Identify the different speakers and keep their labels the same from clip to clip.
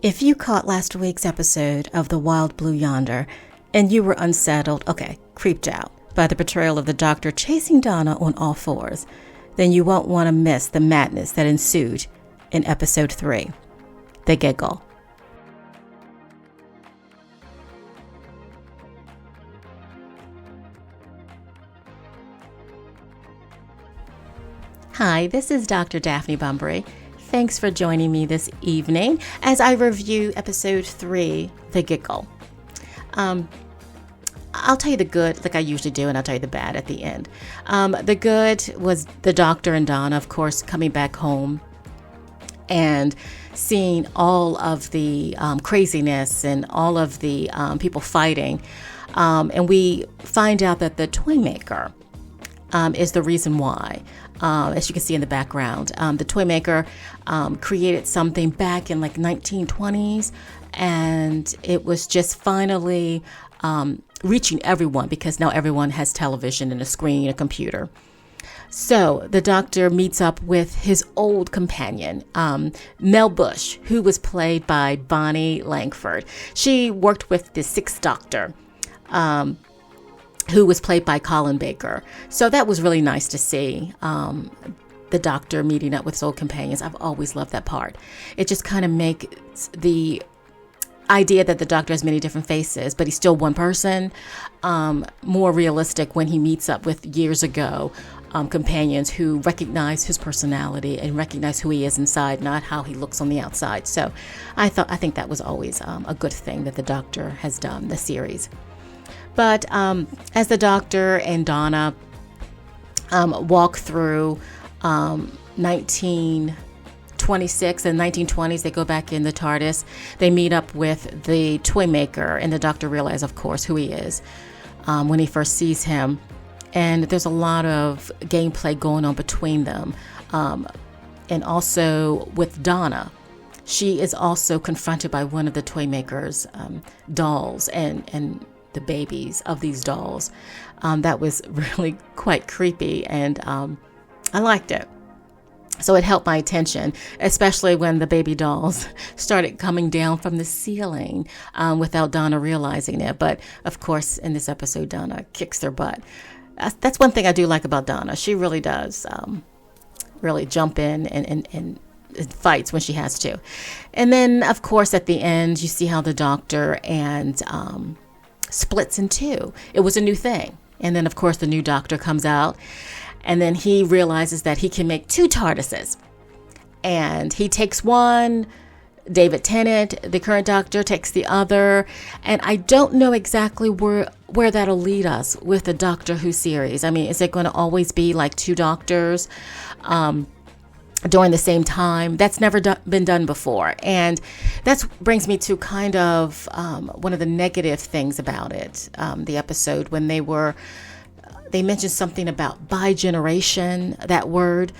Speaker 1: If you caught last week's episode of The Wild Blue Yonder and you were unsettled, creeped out by the portrayal of the Doctor chasing Donna on all fours, then you won't want to miss the madness that ensued in episode 3, The Giggle. Hi, this is Dr. Daphne Bunbury. Thanks for joining me this evening as I review episode 3, The Giggle. I'll tell you the good like I usually do, and I'll tell you the bad at the end. The good was the Doctor and Donna, of course, coming back home and seeing all of the craziness and all of the people fighting. And we find out that the toy maker is the reason why. As you can see in the background, the toy maker created something back in like 1920s, and it was just finally reaching everyone because now everyone has television and a screen, a computer. So the Doctor meets up with his old companion, Mel Bush, who was played by Bonnie Langford. She worked with the Sixth Doctor, who was played by Colin Baker. So that was really nice to see, the Doctor meeting up with his old companions. I've always loved that part. It just kind of makes the idea that the Doctor has many different faces, but he's still one person, more realistic when he meets up with years ago companions who recognize his personality and recognize who he is inside, not how he looks on the outside. So I think that was always a good thing that the Doctor has done, the series. But as the Doctor and Donna walk through 1926 and 1920s, they go back in the TARDIS. They meet up with the toy maker, and the Doctor realizes, of course, who he is when he first sees him. And there's a lot of gameplay going on between them. And also with Donna. She is also confronted by one of the toy maker's dolls and the babies of these dolls. That was really quite creepy, and I liked it. So it helped my attention, especially when the baby dolls started coming down from the ceiling without Donna realizing it. But of course, in this episode, Donna kicks their butt. That's one thing I do like about Donna. She really does really jump in and fights when she has to. And then, of course, at the end, you see how the Doctor and splits in two. It was a new thing. And then, of course, the new Doctor comes out, and then he realizes that he can make two TARDISes. And he takes one, David Tennant, the current Doctor, takes the other. And I don't know exactly where that'll lead us with the Doctor Who series. I mean, is it going to always be like two Doctors during the same time? That's never been done before. And that brings me to kind of one of the negative things about it, the episode, when they mentioned something about bigeneration, that word.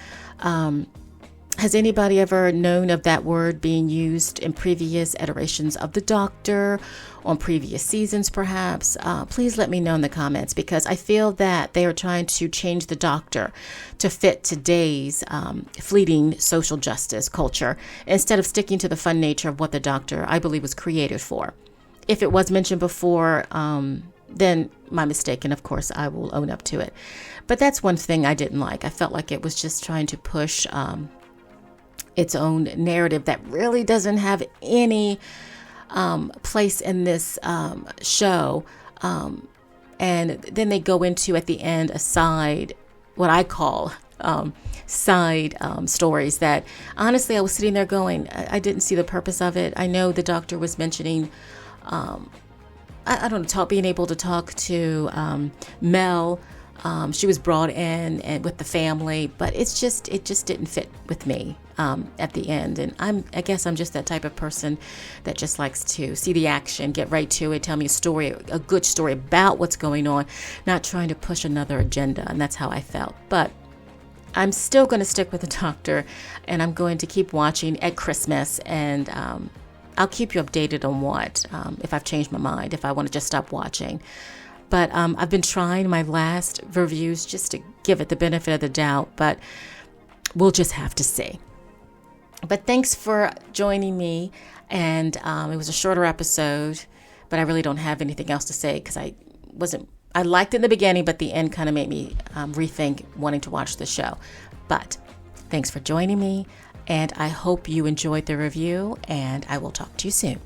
Speaker 1: Has anybody ever known of that word being used in previous iterations of the Doctor, on previous seasons perhaps? Please let me know in the comments, because I feel that they are trying to change the Doctor to fit today's fleeting social justice culture, instead of sticking to the fun nature of what the Doctor, I believe, was created for. If it was mentioned before, then my mistake, and of course I will own up to it. But that's one thing I didn't like. I felt like it was just trying to push its own narrative that really doesn't have any place in this show. And then they go into, at the end, what I call side stories that, honestly, I was sitting there going, I didn't see the purpose of it. I know the Doctor was mentioning, I don't know, being able to talk to Mel. She was brought in and with the family, but it just didn't fit with me at the end. And I guess I'm just that type of person that just likes to see the action, get right to it, tell me a good story about what's going on, not trying to push another agenda. And that's how I felt. But I'm still going to stick with the Doctor, and I'm going to keep watching at Christmas, and I'll keep you updated on if I've changed my mind, if I want to just stop watching. But I've been trying my last reviews just to give it the benefit of the doubt, but we'll just have to see. But thanks for joining me. And it was a shorter episode, but I really don't have anything else to say because I liked it in the beginning, but the end kind of made me rethink wanting to watch the show. But thanks for joining me, and I hope you enjoyed the review, and I will talk to you soon.